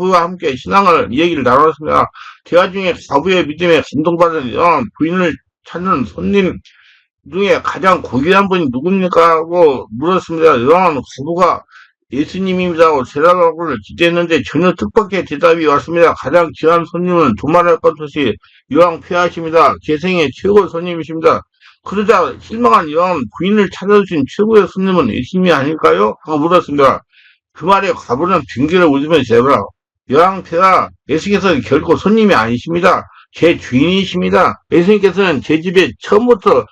과부와 함께 신앙을 얘기를 나눴습니다. 대화 중에 과부의 믿음에 감동받은 부인을 찾는 손님 중에 가장 고귀한 분이 누굽니까? 하고 물었습니다. 여왕은 과부가 예수님입니다 하고 대답하기를 기대했는데 전혀 뜻밖의 대답이 왔습니다. 가장 귀한 손님은 두말할 것 없이 여왕 폐하십니다. 개생의 최고 손님이십니다. 그러자 실망한 여왕은 부인을 찾아주신 최고의 손님은 예수님이 아닐까요? 하고 물었습니다. 그 말에 과부는 빙기를 웃으면서 제발 여왕 폐하, 예수께서는 결코 손님이 아니십니다. 제 주인이십니다. 예수님께서는 제 집에 처음부터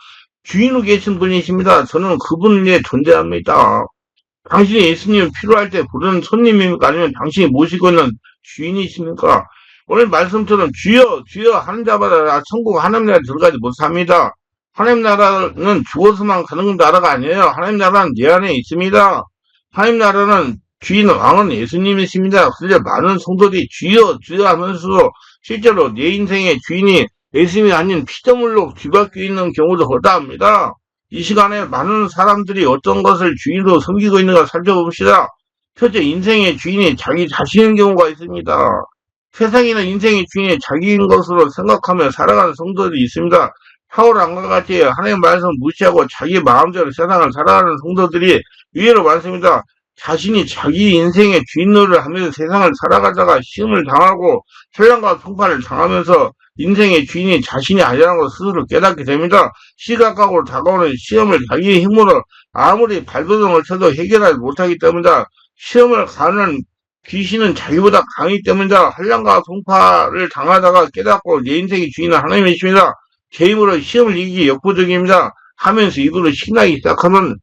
주인으로 계신 분이십니다. 저는 그분 위에 존재합니다. 당신이 예수님 필요할 때 부르는 손님입니까? 아니면 당신이 모시고 있는 주인이십니까? 오늘 말씀처럼 주여 주여 하는 자마다 천국 하나님 나라에 들어가지 못합니다. 하나님 나라는 죽어서만 가는 나라가 아니에요. 하나님 나라는 내 안에 있습니다. 하나님 나라는 주인 왕은 예수님이십니다. 그래서 많은 성도들이 주여 주여 하면서 실제로 내 인생의 주인이 예수님이 아닌 피조물로 뒤바뀌어 있는 경우도 허다합니다. 이 시간에 많은 사람들이 어떤 것을 주인으로 섬기고 있는가 살펴봅시다. 첫째, 인생의 주인이 자기 자신인 경우가 있습니다. 세상에는 인생의 주인이 자기인 것으로 생각하며 살아가는 성도들이 있습니다. 파울왕과 같이 하나님의 말씀 무시하고 자기 마음대로 세상을 살아가는 성도들이 의외로 많습니다. 자신이 자기 인생의 주인 노릇을 하면서 세상을 살아가다가 시험을 당하고 혼란과 평판을 당하면서 인생의 주인이 자신이 아니라는 걸 스스로 깨닫게 됩니다. 시각각으로 다가오는 시험을 자기의 힘으로 아무리 발버둥을 쳐도 해결하지 못하기 때문이다. 시험을 가는 귀신은 자기보다 강하기 때문이다. 혼란과 풍파를 당하다가 깨닫고 내 인생의 주인은 하나님이십니다. 제 힘으로 시험을 이기기 역부족입니다. 하면서 입으로 신나기 시작하면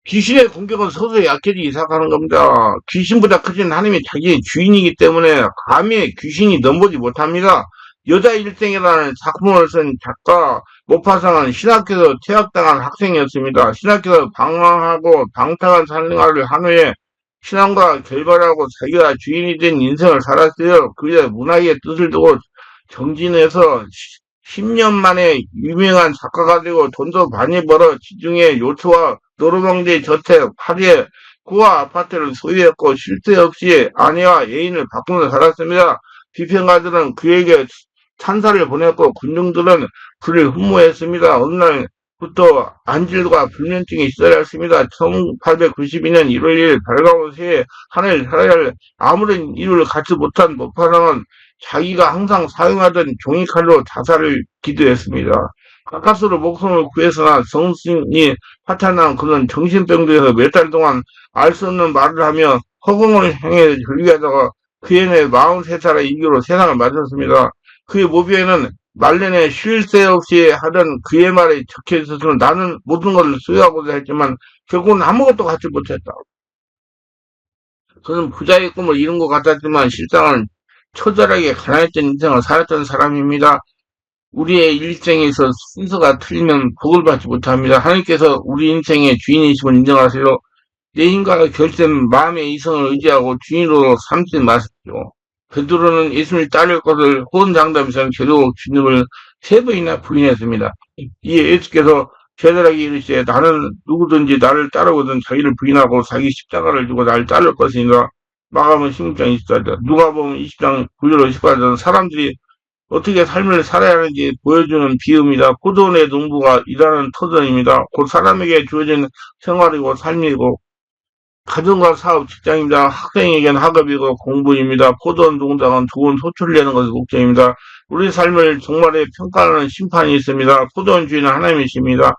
귀신의 공격은 서서히 약해지기 시작하는 겁니다. 귀신보다 크진 하나님이 자기의 주인이기 때문에 감히 귀신이 넘보지 못합니다. 여자 일생이라는 작품을 쓴 작가 모파상은 신학교에서 퇴학당한 학생이었습니다. 신학교에서 방황하고 방탕한 생활을 한 후에 신앙과 결별하고 자기가 주인이 된 인생을 살았어요. 그의 문학의 뜻을 두고 정진해서 10년 만에 유명한 작가가 되고 돈도 많이 벌어 지중해 요트와 노르망디 저택, 파리에 구와 아파트를 소유했고 쉴 새 없이 아내와 애인을 바꾸며 살았습니다. 비평가들은 그에게 찬사를 보냈고 군중들은 그를 흠모했습니다. 어느 날부터 안질과 불면증이 시작했습니다. 1892년 1월 1일 밝아온 새해 하늘 살아야 아무런 일을 갖지 못한 모파상은 자기가 항상 사용하던 종이칼로 자살을 기도했습니다. 가까스로 목숨을 구해서나 정신이 파탄난 그는 정신병동에서 몇 달 동안 알 수 없는 말을 하며 허공을 향해 절규하다가 그해 43살의 인기로 세상을 마쳤습니다. 그의 모비에는 말년에 쉴 새 없이 하던 그의 말에 적혀 있어서 나는 모든 것을 소유하고자 했지만 결국은 아무것도 갖지 못했다. 그는 부자의 꿈을 이룬 것 같았지만 실상은 처절하게 가난했던 인생을 살았던 사람입니다. 우리의 일생에서 순서가 틀리면 복을 받지 못합니다. 하나님께서 우리 인생의 주인이심을 인정하세요. 내 힘과 결된 마음의 이성을 의지하고 주인으로 삼지 마십시오. 베드로는 예수님을 따를 것을 호언장담에서는 결국 주님을 3번이나 부인했습니다. 이에 예수께서 제자에게 이르시되 나는 누구든지 나를 따르거든 자기를 부인하고 자기 십자가를 두고 나를 따를 것이니라. 마가복음 16장 24절, 누가복음 20장 9절로 18절, 사람들이 어떻게 삶을 살아야 하는지 보여주는 비유입니다. 포도원의 농부가 일하는 터전입니다. 곧 사람에게 주어진 생활이고 삶이고 가정과 사업, 직장입니다. 학생에게는 학업이고 공부입니다. 포도원 농장은 좋은 소출을 내는 것이 목적입니다. 우리 삶을 정말에 평가하는 심판이 있습니다. 포도원 주인은 하나님이십니다.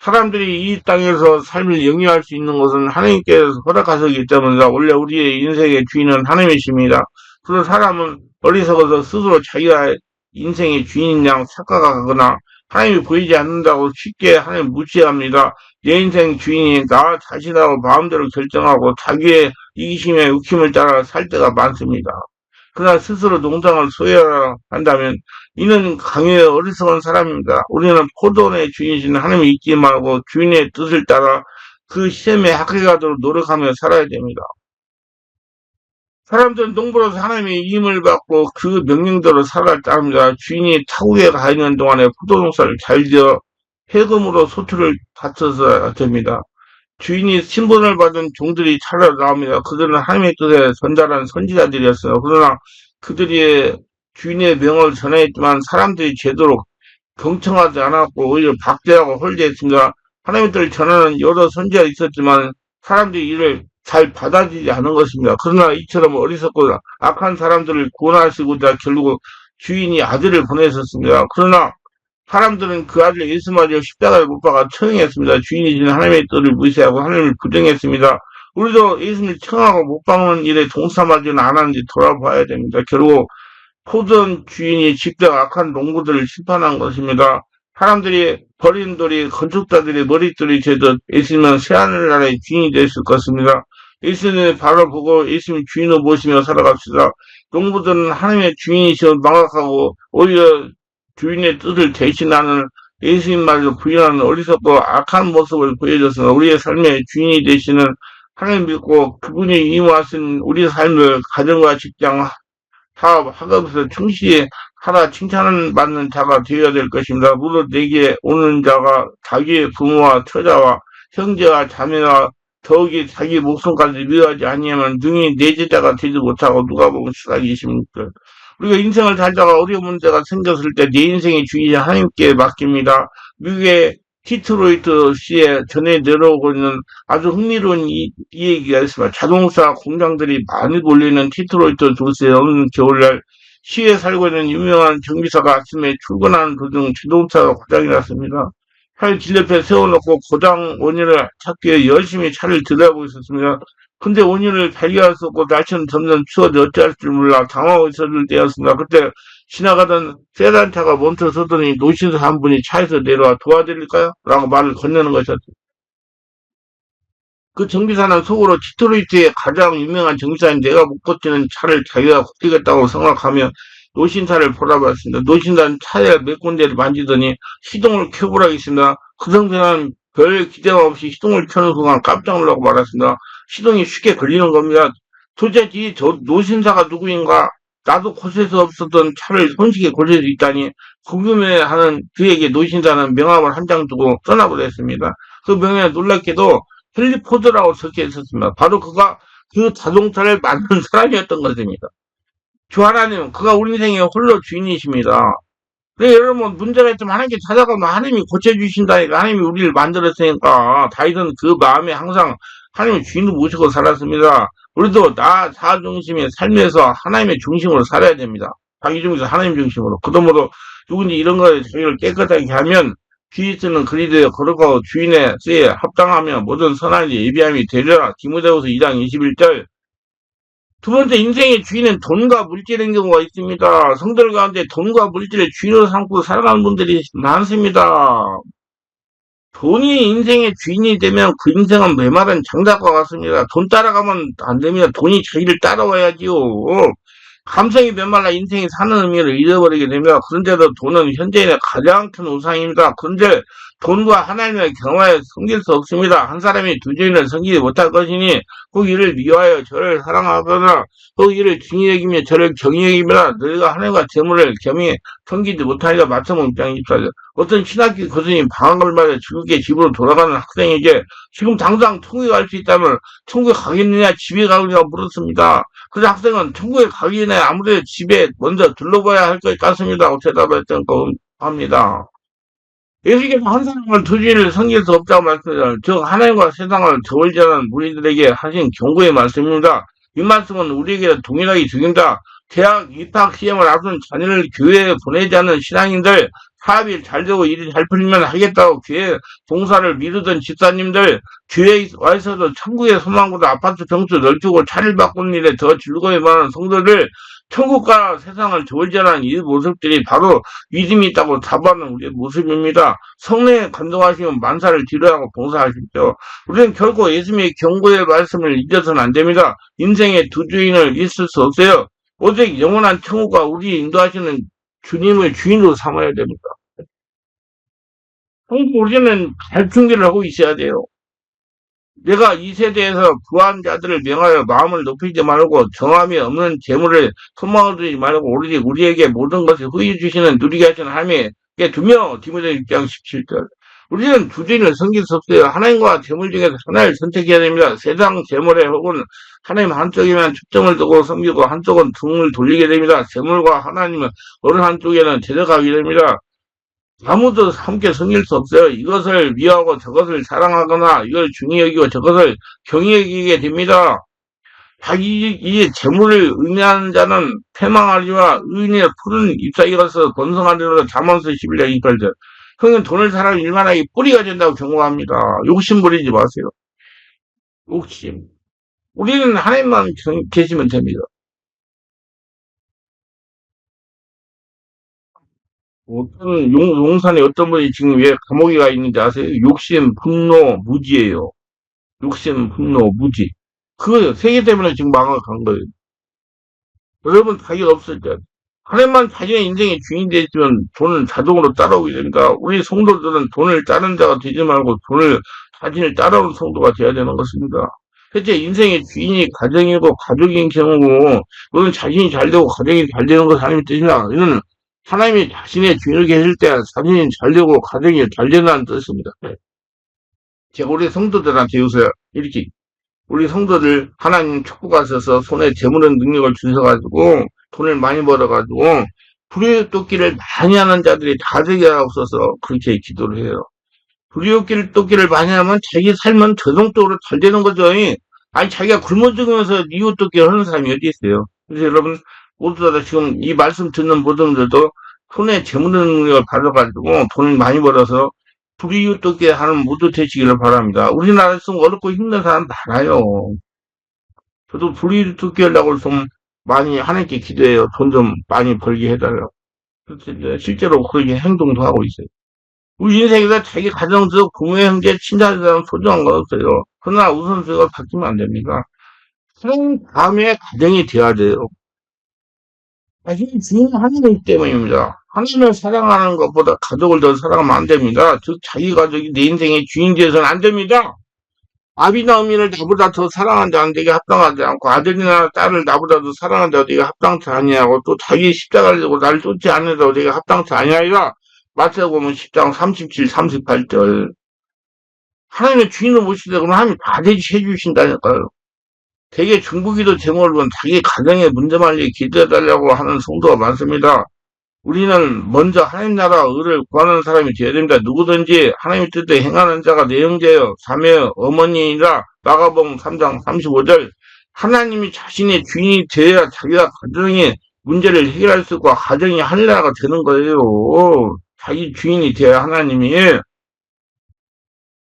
사람들이 이 땅에서 삶을 영위할 수 있는 것은 하나님께서 허락하셨기 때문이다. 원래 우리의 인생의 주인은 하나님이십니다. 그래서 사람은 어리석어서 스스로 자기가 인생의 주인인 양 착각하거나 하나님이 보이지 않는다고 쉽게 하나님 무시합니다. 내 인생 주인이 나 자신하고 마음대로 결정하고 자기의 이기심에 웃김을 따라 살 때가 많습니다. 그러나 스스로 농장을 소유하라 한다면 이는 강요에 어리석은 사람입니다. 우리는 포도원의 주인이신 하나님을 잊지 말고 주인의 뜻을 따라 그 시험에 합격하도록 노력하며 살아야 됩니다. 사람들은 농부로서 하나님의 임을 받고 그 명령대로 살아갈 따릅니다. 주인이 타국에 가 있는 동안에 포도농사를 잘 지어 해금으로 소출을 바쳐서 됩니다. 주인이 신분을 받은 종들이 찾아 나옵니다. 그들은 하나님의 뜻에 전달한 선지자들이었어요. 그러나 그들이 주인의 명을 전했지만 사람들이 제대로 경청하지 않았고 오히려 박대하고 홀대했습니다. 하나님의 뜻을 전하는 여러 선지자가 있었지만 사람들이 이를 잘 받아들이지 않은 것입니다. 그러나 이처럼 어리석고 악한 사람들을 구원하시고자 결국 주인이 아들을 보내셨습니다. 그러나 사람들은 그 아들 예수마저 십자가에 못 박아 처형했습니다. 주인이 지는 하나님의 뜻을 무시하고 하나님을 부정했습니다. 우리도 예수님을 처형하고 못 박는 일에 동참하지는 않았는지 돌아봐야 됩니다. 결국 모든 주인이 직접 악한 농부들을 심판한 것입니다. 사람들이 버린 돌이 건축자들의 머릿돌이 되듯 예수님은 새하늘나라의 주인이 되실 것입니다. 예수님을 바라보고 예수님 주인을 모시며 살아갑시다. 농부들은 하나님의 주인이시여 망각하고 오히려 주인의 뜻을 대신하는 예수님말로 부인하는 어리석고 악한 모습을 보여줬으나 우리의 삶의 주인이 되시는 하나님 믿고 그분이 임하신 우리 삶을 가정과 직장, 사업, 학업에서 충실히 하나 칭찬을 받는 자가 되어야 될 것입니다. 무릇 내게 오는 자가 자기의 부모와 처자와 형제와 자매와 더욱이 자기 목숨까지 미워하지 아니하면 능히 내 제자가 되지 못하고 누가 보면 수락이십니까? 우리가 인생을 살다가 어려운 문제가 생겼을 때 내 인생의 주인이 하나님께 맡깁니다. 미국의 디트로이트 시에 전해 내려오고 있는 아주 흥미로운 이 얘기가 있습니다. 자동차 공장들이 많이 몰리는 디트로이트 도시에 어느 겨울날 시에 살고 있는 유명한 정비사가 아침에 출근하는 도중 자동차가 고장이 났습니다. 차를 길 옆에 세워놓고 고장 원인을 찾기 위해 열심히 차를 들여다보고 있었습니다. 근데 원인을 발견할 수 없고 날씨는 점점 추워져 어찌할 줄 몰라 당황하고 있었을 때였습니다. 그때 지나가던 세단차가 멈춰서더니 노신사 한 분이 차에서 내려와 도와드릴까요? 라고 말을 건네는 것이었습니다. 그 정비사는 속으로 디트로이트의 가장 유명한 정비사인 내가 못 고치는 차를 자기가 고치겠다고 생각하며 노신사를 보라봤습니다. 노신사는 차에 몇 군데를 만지더니 시동을 켜보라고 했습니다. 그 정비사는 별 기대감 없이 시동을 켜는 순간 깜짝 놀라고 말았습니다. 시동이 쉽게 걸리는 겁니다. 도대체 저 노신사가 누구인가? 나도 고칠 수 없었던 차를 손쉽게 고칠 수 있다니 궁금해하는 그에게 노신사는 명함을 한 장 두고 떠나보냈습니다. 그 명함에 놀랍게도 헨리 포드라고 적혀 있었습니다. 바로 그가 그 자동차를 만든 사람이었던 것입니다. 주 하나님은 그가 우리 인생의 홀로 주인이십니다. 그래 여러분 문제가 있으면 하나님께 찾아가면 하나님이 고쳐주신다니까 하나님이 우리를 만들었으니까 다윗은 그 마음에 항상 하나님의 주인을 모시고 살았습니다. 우리도 나 자아 중심의 삶에서 하나님의 중심으로 살아야 됩니다. 자기 중에서 하나님 중심으로. 그러므로 누군지 이런 거에 자기를 깨끗하게 하면 그리스도는 그리스도의 거룩하고 주인의 쓰에 합당하며 모든 선한 일 예비함이 되리라. 디모데후서 2장 21절. 두 번째 인생의 주인은 돈과 물질인 경우가 있습니다. 성들 가운데 돈과 물질을 주인으로 삼고 살아가는 분들이 많습니다. 돈이 인생의 주인이 되면 그 인생은 메마른 장작과 같습니다. 돈 따라가면 안 됩니다. 돈이 자기를 따라와야지요. 감성이 메말라 인생이 사는 의미를 잃어버리게 됩니다. 그런데도 돈은 현재인의 가장 큰 우상입니다. 그런데 돈과 하나님의 경화에 섬길 수 없습니다. 한 사람이 두 주인을 섬기지 못할 것이니 그 이를 미워하여 저를 사랑하거나 그 이를 중히 여기며 저를 경히 여기며 너희가 하나님과 재물을 겸히 섬기지 못하니까 마태복음 6장 24절. 어떤 신학교 교수님 방학을 맞아 즐겁게 집으로 돌아가는 학생에게 지금 당장 천국에 갈 수 있다면 천국에 가겠느냐 집에 가느냐 물었습니다. 그래서 학생은 천국에 가기 전에 아무래도 집에 먼저 둘러봐야 할 것 같습니다. 하고 대답했던 거 합니다. 예수께서 한 사람을 두 주인을 섬길 수 없다고 말씀하셨죠. 즉 하나님과 세상을 저울질하는 무리들에게 하신 경고의 말씀입니다. 이 말씀은 우리에게 동일하게 적용다. 대학 입학 시험을 앞둔 자녀를 교회에 보내지 않는 신앙인들, 사업이 잘 되고 일이 잘 풀리면 하겠다고 교회 봉사를 미루던 집사님들, 교회에 와 있어도 천국의 소망보다 아파트 평수 넓히고 차를 바꾸는 일에 더 즐거워하는 성도들, 천국과 세상을 저울질하는 이 모습들이 바로 믿음이 있다고 자부하는 우리의 모습입니다. 성령에 감동하시면 만사를 뒤로하고 봉사하십시오. 우리는 결코 예수님의 경고의 말씀을 잊어서는 안 됩니다. 인생의 두 주인을 있을 수 없어요. 오직 영원한 천국과 우리 인도하시는 주님을 주인으로 삼아야 됩니다. 우리는 잘 준비를 하고 있어야 돼요. 내가 이 세대에서 부한 자들을 명하여 마음을 높이지 말고 정함이 없는 재물을 소망을 두지 말고 오로지 우리에게 모든 것을 후히 주시는 누리게 하시는 하나님께 두며 디모데 6장 17절. 우리는 두 주인을 섬길 수 없어요. 하나님과 재물 중에서 하나를 선택해야 됩니다. 세상 재물에 혹은 하나님 한쪽에만 초점을 두고 섬기고 한쪽은 등을 돌리게 됩니다. 재물과 하나님은 어느 한쪽에는 데려가게 됩니다. 아무도 함께 섬길 수 없어요. 이것을 미워하고 저것을 사랑하거나 이걸 중히 여기고 저것을 경히 여기게 됩니다. 자기 이 재물을 의미하는 자는 패망하리와 의인의 푸른 잎사귀로서 번성하리로다. 잠언서 11장 28절. 형은 돈을 사람 일만하게 뿌리가 된다고 경고합니다. 욕심 부리지 마세요. 욕심. 우리는 하나님만 계시면 됩니다. 어떤 용산에 어떤 분이 지금 왜 감옥에 가 있는지 아세요? 욕심, 분노, 무지예요. 욕심, 분노, 무지. 그 세계 때문에 지금 망각한 거예요. 여러분 자격 없을 때 하나님만 자신의 인생의 주인이 되시면 돈은 자동으로 따라오게 됩니다. 우리 성도들은 돈을 따르는 자가 되지 말고 돈을 자신을 따라오는 성도가 되어야 되는 것입니다. 실제 인생의 주인이 가정이고 가족인 경우고 그건 자신이 잘 되고 가정이 잘 되는 것이 하나님의 뜻이다. 이는 하나님이 자신의 주인을 계실 때 자신이 잘 되고 가정이 잘 된다는 뜻입니다. 제가 우리 성도들한테 요새 이렇게 우리 성도들 하나님 축복가 있어서 손에 재물은 능력을 주셔가지고 돈을 많이 벌어가지고 불의의 돕기를 많이 하는 자들이 다 되게 하옵소서 그렇게 기도를 해요. 불의의 돕기를 많이 하면 자기 삶은 저성적으로 잘 되는 거죠. 아니 자기가 굶어 죽으면서 이웃 돕기를 하는 사람이 어디 있어요. 그래서 여러분 모두 다 지금 이 말씀 듣는 모든 분들도 손에 재물 능력을 받아가지고 돈을 많이 벌어서 불이웃 돕기 하는 모두 되시기를 바랍니다. 우리나라에서 어렵고 힘든 사람 많아요. 저도 불이웃 돕기 하려고 좀 많이 하나님께 기도해요. 돈 좀 많이 벌게 해달라고. 그래서 이제 실제로 그렇게 행동도 하고 있어요. 우리 인생에서 자기 가정적 부모, 형제, 친자에 대한 소중한 건 없어요. 그러나 우선순위가 바뀌면 안 됩니다. 하나님 다음에 가정이 되어야 돼요. 자신이 주인 하나님이기 때문입니다. 하나님을 사랑하는 것보다 가족을 더 사랑하면 안 됩니다. 즉 자기 가족이 내 인생의 주인 되어서는 안 됩니다. 아비나 어미를 나보다 더 사랑하는 자는 내게 합당하지 않고 아들이나 딸을 나보다 더 사랑하는 자가 내게 합당치 아니하고 또 자기 십자가를 지고 나를 쫓지 않는 자가 내게 합당치 아니하리라. 마태복음 10장 37, 38절. 하나님의 주인을 모시되 그러면 하나님이 다 대지해 주신다니까요. 되게 중부기도 제목으로는 자기 가정의 문제만 기도해달라고 하는 성도가 많습니다. 우리는 먼저 하나님 나라 의를 구하는 사람이 되어야 됩니다. 누구든지 하나님의 뜻에 행하는 자가 내 형제여 자매여 어머니이라. 마가복음 3장 35절. 하나님이 자신의 주인이 되어야 자기가 가정의 문제를 해결할 수 있고 가정이 하늘나라가 되는 거예요. 자기 주인이 되어야 하나님이.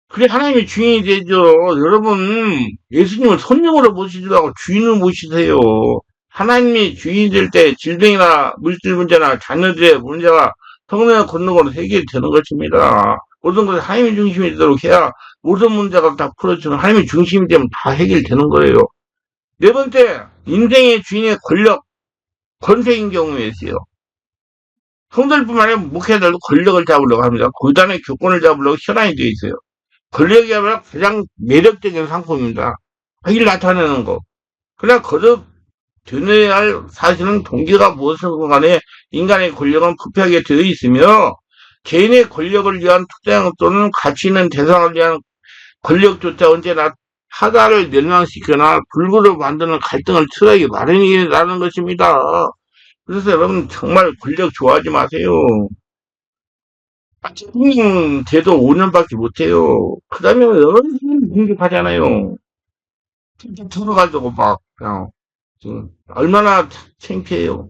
그래 하나님이 주인이 되죠. 여러분 예수님을 손님으로 모시지도 않고 주인을 모시세요. 하나님이 주인이 될 때 질병이나 물질 문제나 자녀들의 문제가 성령의 권능으로 해결되는 것입니다. 모든 것이 하나님이 중심이 되도록 해야 모든 문제가 다 풀어지면 하나님이 중심이 되면 다 해결되는 거예요. 네 번째, 인생의 주인의 권력, 권세인 경우에 있어요. 성도들뿐만 아니라 목회자들도 권력을 잡으려고 합니다. 고단의 교권을 잡으려고 현안이 되어 있어요. 권력이야말로 가장 매력적인 상품입니다. 자기를 나타내는 거. 그러나 거듭 되뇌야 할 사실은 동기가 무엇이건 간에 인간의 권력은 부패하게 되어 있으며 개인의 권력을 위한 투쟁 또는 가치 있는 대상을 위한 권력조차 언제나 타가를 멸망시키거나 불구를 만드는 갈등을 초래하기 마련이라는 것입니다. 그래서 여러분 정말 권력 좋아하지 마세요. 대통령 돼도 5년밖에 못해요. 그 다음에 여러 사람이 공격하잖아요. 들어가지고 막 그냥 얼마나 창피해요.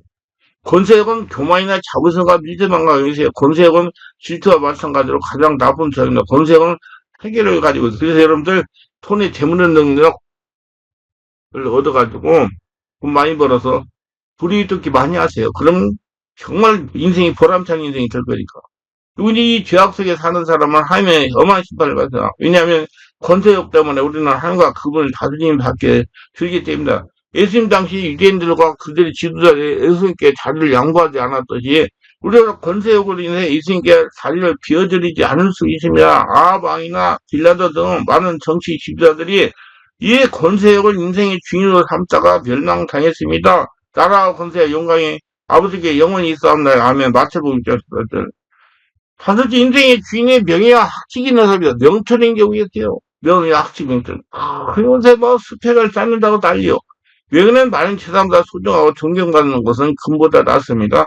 권세력은 교만이나 자부심과 믿음만과 여기세요. 권세력은 질투와 마찬가지로 가장 나쁜 적입니다. 권세력은 해결을 가지고 있어요. 그래서 여러분들 돈의 재무는 능력을 얻어가지고 돈 많이 벌어서 불이익 듣기 많이 하세요. 그럼 정말 인생이 보람찬 인생이 될 거니까. 우리 죄악 속에 사는 사람은 하나님의 엄한 심판을 받아요. 왜냐하면 권세력 때문에 우리는 하나님과 그분을 다스림 받게 되기 때문입니다. 예수님 당시 유대인들과 그들의 지도자들이 예수님께 자리를 양보하지 않았듯이 우리가 권세력으로 인해 예수님께 자리를 비워드리지 않을 수 있습니다. 아합 왕이나 빌라도 등 많은 정치 지도자들이 이 권세력을 인생의 주인으로 삼다가 멸망당했습니다. 나라와 권세와 영광이 아버지께 영원히 있사옵나이다. 아멘. 마태복음 6장 18절. 다섯째, 인생의 주인의 명예와 학칙이 있는 사람이다. 명철인 경우였대요. 명예와 학칙, 명철. 그곳에 뭐 스펙을 쌓는다고 난리요. 외근은 많은 세상보다 소중하고 존경받는 것은 금보다 낫습니다.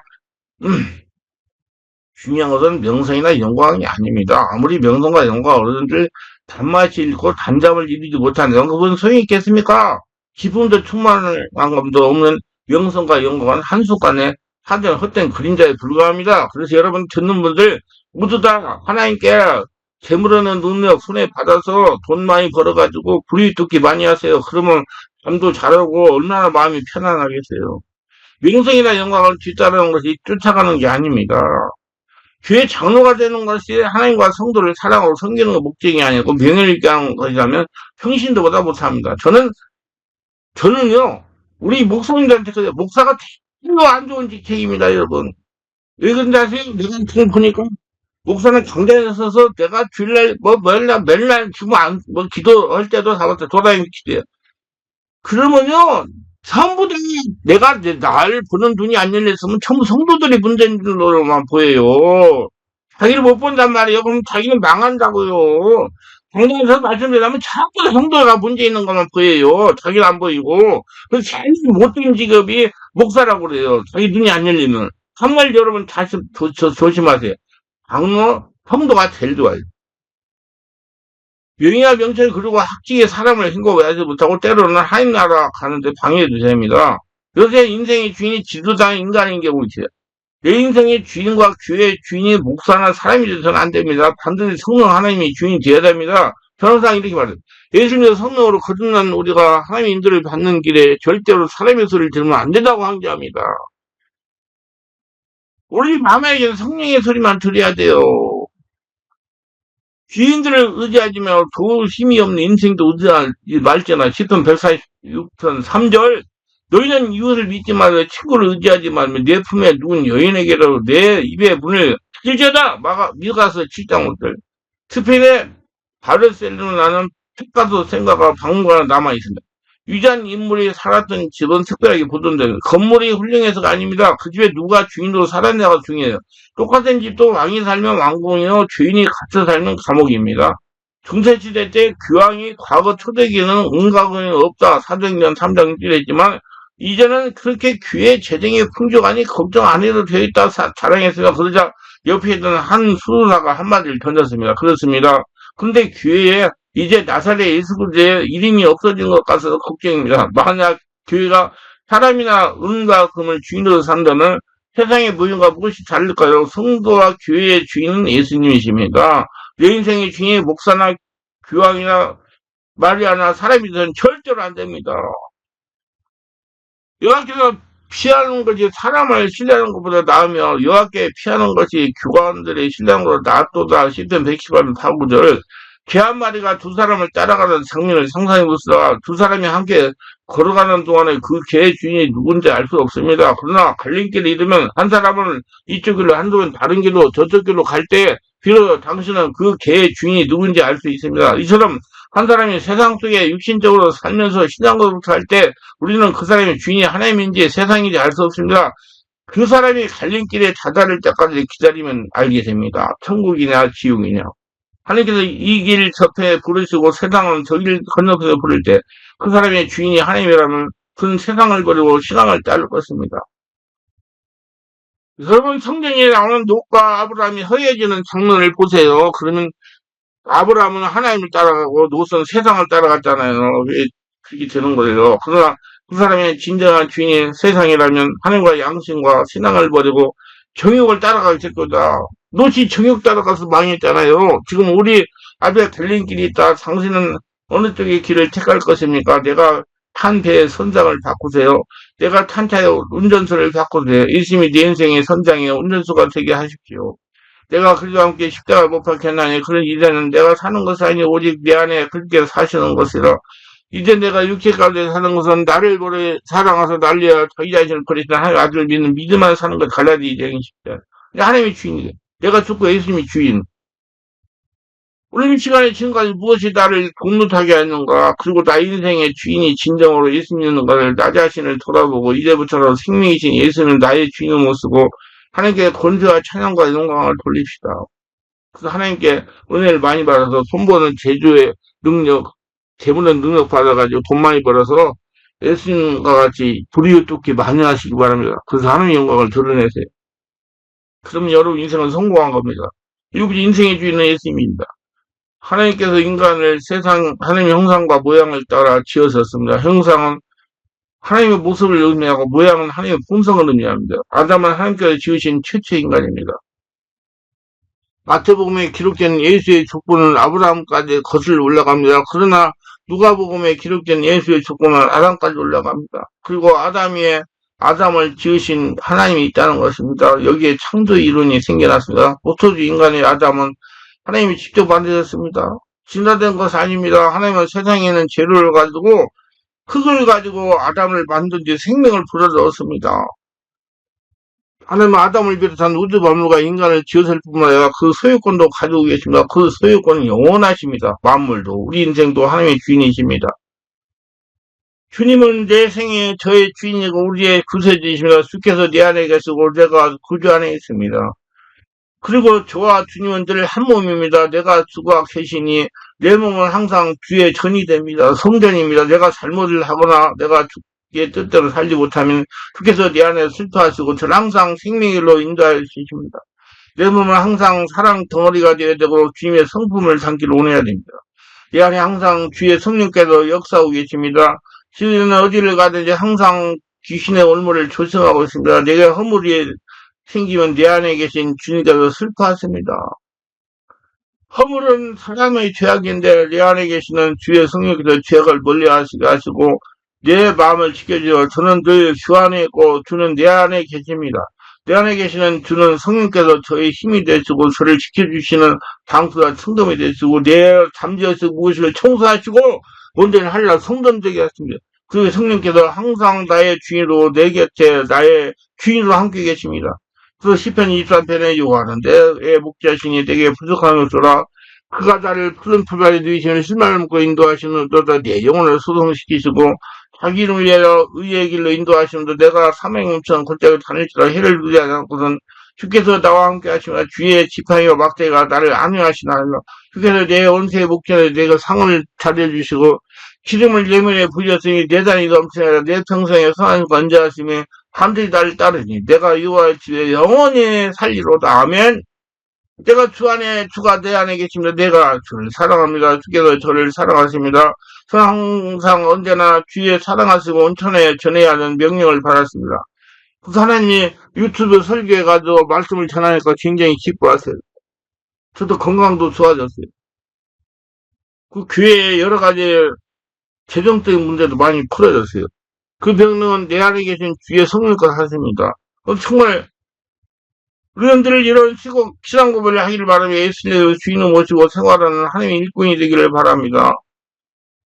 중요한 것은 명성이나 영광이 아닙니다. 아무리 명성과 영광 어른들 단맛이 잃고 단잠을 이루지 못하는 그분 소용이 있겠습니까? 기쁨도 충만한 감도 없는 명성과 영광은 한순간에 하던 헛된 그림자에 불과합니다. 그래서 여러분 듣는 분들 모두 다 하나님께 재물하는 능력 손에 받아서 돈 많이 벌어가지고 부리뚝기 많이 하세요. 그러면 잠도 잘하고 얼마나 마음이 편안하겠어요. 명성이나 영광을 뒤따르는 것이 쫓아가는 게 아닙니다. 교회 장로가 되는 것이 하나님과 성도를 사랑하고 섬기는 것 목적이 아니고 명예를 있게 하는 것이라면 평신도보다 못합니다. 저는요, 우리 목사님들한테 그래요. 목사가 별로 안 좋은 직책입니다, 여러분. 왜 그런지 아세요? 내가 지금 보니까 목사는 강단에 서서 내가 주일날 뭐 맨날 지금 뭐 기도할 때도 사봤다 돌아다니는 기도해요. 그러면요, 전부 다 내가 날 보는 눈이 안 열렸으면 전부 성도들이 문제인 줄로만 보여요. 자기를 못 본단 말이에요. 그럼 자기는 망한다고요. 당장에서 말씀드리자면 자꾸 성도가 문제 있는 것만 보여요. 자기는 안 보이고. 그래서 제일 못된 직업이 목사라고 그래요. 자기 눈이 안 열리면. 정말 여러분 다시 조심하세요. 장로, 성도가 제일 좋아요. 명예와 명철 그리고 학직의 사람을 행복하지 못하고 때로는 하나님 나라 가는데 방해도 됩니다. 요새 인생의 주인이 지도자인 인간인 경우 있어요. 내 인생의 주인과 교회의 주인이 목사나 사람이 되서는 안 됩니다. 반드시 성령 하나님이 주인이 되어야 됩니다. 변호사는 이렇게 말해요. 예수님의 성령으로 거듭난 우리가 하나님의 인도를 받는 길에 절대로 사람의 소리를 들으면 안 된다고 항지합니다. 우리 마음에게는 성령의 소리만 들어야 돼요. 주인들을 의지하지 말고 도울 힘이 없는 인생도 의지할 말잖아. 시편 146편 3절. 너희는 이웃을 믿지 말고 친구를 의지하지 말며 내 품에 누군 여인에게로 내 입의 문을 찔져다 미가서 7장 5절. 스페인의 바르셀로나는 피카소 생가가 박물관에 남아있습니다. 위대한 인물이 살았던 집은 특별하게 보존되는 건물이 훌륭해서가 아닙니다. 그 집에 누가 주인으로 살았냐가 중요해요. 똑같은 집도 왕이 살면 왕궁이요 주인이 갇혀 살면 감옥입니다. 중세시대 때 교황이 과거 초대기에는 은가금이 없다. 사도행전 3장 1했지만 이제는 그렇게 교회 재정의 풍족하니 걱정 안 해도 되어 있다 자랑했으나 그러자 옆에 있던 한 수도사가 한마디를 던졌습니다. 그렇습니다. 근데 교회에 이제 나사렛 예수 그리스도의 이름이 없어진 것 같아서 걱정입니다. 만약 교회가 사람이나 은과 금을 주인으로 산다면 세상의 무엇과 무엇이 다를까요? 성도와 교회의 주인은 예수님이십니다. 내 인생의 주인이 목사나 교황이나 마리아나 사람이 되는 절대로 안 됩니다. 여학교가 피하는 것이 사람을 신뢰하는 것보다 나으며 여학교에 피하는 것이 교관들의 신뢰하는 것보다 낫도다. 시편 118편 4구절. 개 한 마리가 두 사람을 따라가는 장면을 상상해 보시다. 두 사람이 함께 걸어가는 동안에 그 개의 주인이 누군지 알 수 없습니다. 그러나 갈림길을 잃으면 한 사람은 이쪽 길로 한쪽은 다른 길로 저쪽 길로 갈 때 비로소 당신은 그 개의 주인이 누군지 알 수 있습니다. 이처럼 한 사람이 세상 속에 육신적으로 살면서 신앙으로부터 할 때 우리는 그 사람의 주인이 하나님인지 세상인지 알 수 없습니다. 그 사람이 갈림길에 다다를 때까지 기다리면 알게 됩니다. 천국이냐 지옥이냐. 하나님께서 이 길 접해 부르시고 세상은 저 길 건너서 부를 때 그 사람의 주인이 하나님이라면 그는 세상을 버리고 신앙을 따를 것입니다. 여러분 성경에 나오는 롯과 아브라함이 허해지는 장면을 보세요. 그러면 아브라함은 하나님을 따라가고 롯은 세상을 따라갔잖아요. 왜 그렇게 되는 거예요. 그러나 그 사람의 진정한 주인이 세상이라면 하나님과 양심과 신앙을 버리고 정욕을 따라가게 될 거다. 롯이 정욕 따라가서 망했잖아요. 지금 우리 앞에 달린 길이 있다. 당신은 어느 쪽의 길을 택할 것입니까? 내가 탄 배의 선장을 바꾸세요. 내가 탄 차의 운전수를 바꾸세요. 일심이 내 인생의 선장에 운전수가 되게 하십시오. 내가 그리와 함께 십자가를 못 박혔나니 그런 이제는 내가 사는 것이 아니 오직 내 안에 그렇게 사시는 것이라. 이제 내가 육체 가운데 사는 것은 나를 버려 사랑해서 날려 자기 자신을 버리시는 하나님 아들을 믿는 믿음만 사는 것 갈라디 2장 20절. 하나님이 주인이에요. 내가 죽고 예수님이 주인. 오늘 이 시간에 지금까지 무엇이 나를 공로하게 하는가, 그리고 나 인생의 주인이 진정으로 예수님인가를 나 자신을 돌아보고 이제부터는 생명이신 예수는 나의 주인을 못 쓰고 하나님께 권세와 찬양과 영광을 돌립시다. 그래서 하나님께 은혜를 많이 받아서 손보는 제주의 능력, 재물의 능력 받아가지고 돈 많이 벌어서 예수님과 같이 불이웃 돕기 많이 하시기 바랍니다. 그래서 하나님의 영광을 드러내세요. 그럼 여러분 인생은 성공한 겁니다. 이것 인생의 주인은 예수님입니다. 하나님께서 인간을 세상 하나님의 형상과 모양을 따라 지으셨습니다. 형상은 하나님의 모습을 의미하고 모양은 하나님의 본성을 의미합니다. 아담은 하나님께서 지으신 최초의 인간입니다. 마태복음에 기록된 예수의 족보는 아브라함까지 거슬러 올라갑니다. 그러나 누가복음에 기록된 예수의 족보는 아담까지 올라갑니다. 그리고 아담을 지으신 하나님이 있다는 것입니다. 여기에 창조 이론이 생겨났습니다. 모토주 인간의 아담은 하나님이 직접 만드셨습니다. 진화된 것이 아닙니다. 하나님은 세상에 있는 재료를 가지고 흙을 가지고 아담을 만든 뒤 생명을 불어넣었습니다. 하나님은 아담을 비롯한 우주 만물과 인간을 지으실 뿐만 아니라 그 소유권도 가지고 계십니다. 그 소유권은 영원하십니다. 만물도 우리 인생도 하나님의 주인이십니다. 주님은 내 생에 저의 주인이고 우리의 구세주이십니다. 주께서 내 안에 계시고 내가 구주 안에 있습니다. 그리고 저와 주님은 늘 한 몸입니다. 내가 주가 계시니 내 몸은 항상 주의 전이 됩니다. 성전입니다. 내가 잘못을 하거나 내가 주의 뜻대로 살지 못하면 주께서 내 안에 슬퍼하시고 저를 항상 생명일로 인도하여 주십니다. 내 몸은 항상 사랑 덩어리가 되어야 되고 주님의 성품을 담기를 원해야 됩니다. 내 안에 항상 주의 성령께서 역사하고 계십니다. 주님은 어디를 가든지 항상 귀신의 올무를 조성하고 있습니다. 내가 허물이 생기면 내 안에 계신 주님께서 슬퍼하십니다. 허물은 사람의 죄악인데 내 안에 계시는 주의 성령께서 죄악을 멀리 하시게 하시고 내 마음을 지켜주어 저는 늘 주 안에 있고 주는 내 안에 계십니다. 내 안에 계시는 주는 성령께서 저의 힘이 되시고 저를 지켜주시는 방수와 청동이 되시고 내 잠재에서 무엇을 청소하시고 온전히 하리라 성전되게 하십니다. 그 성령께서 항상 나의 주인으로 내 곁에 나의 주인으로 함께 계십니다. 그래서 시편 23편에 요구하는데 내 목자신이 내게 부족함이 없어라. 그가 나를 푸른 풀밭에 누이시는 실마를 묶고 인도하시는 또다 내 영혼을 소성시키시고 자기 이름을 위하여 의의 길로 인도하시는데 내가 사명음처럼 골짜기를 다닐지라 해를 누리지 않고선 주께서 나와 함께 하시며 주의 지팡이와 막대가 나를 안위하시나이다. 주께서 내 원수의 목전에 내가 상을 차려주시고 기름을 예면에 부으셨으니 내 단이 넘치나이다. 내 평생에 선한 건자하심에 함들이 나를 따르니 내가 여호와의 집에 영원히 살리로다. 아멘. 내가 주 안에 주가 내 안에 계십니다. 내가 주를 사랑합니다. 주께서 저를 사랑하십니다. 저는 항상 언제나 주의 사랑하시고 온천에 전해야 하는 명령을 받았습니다. 그래서 하나님이 유튜브 설교해가지고 말씀을 전하니까 굉장히 기뻐하세요. 저도 건강도 좋아졌어요. 그 교회에 여러 가지 재정적인 문제도 많이 풀어졌어요. 그 병능은 내 안에 계신 주의 성령과 하십니다. 정말 우리들을 이런 신앙 고백을 하기를 바라며 예수님의 주인을 모시고 생활하는 하나님의 일꾼이 되기를 바랍니다.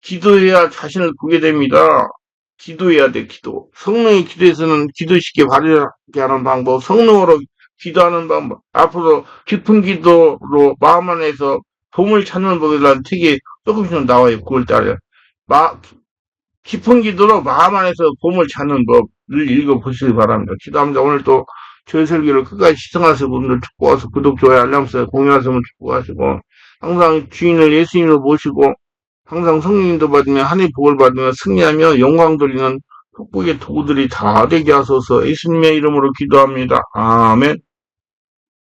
기도해야 자신을 보게 됩니다. 기도해야 돼, 기도. 성령의 기도에서는 기도 쉽게 바르게 하는 방법, 성령으로 기도하는 방법, 앞으로 깊은 기도로 마음 안에서 봄을 찾는 법에 대한 책이 조금씩 나와요, 9월달에. 깊은 기도로 마음 안에서 봄을 찾는 법을 읽어보시기 바랍니다. 기도합니다. 오늘 또 저희 설교를 끝까지 시청하시는 분들 축복하셔서 구독, 좋아요, 알람 설정, 공유하시면 축복하시고 항상 주인을 예수님으로 모시고 항상 성령님도 받으며 하나님의 복을 받으며 승리하며 영광 돌리는 축복의 도구들이 다 되게 하소서 예수님의 이름으로 기도합니다. 아멘.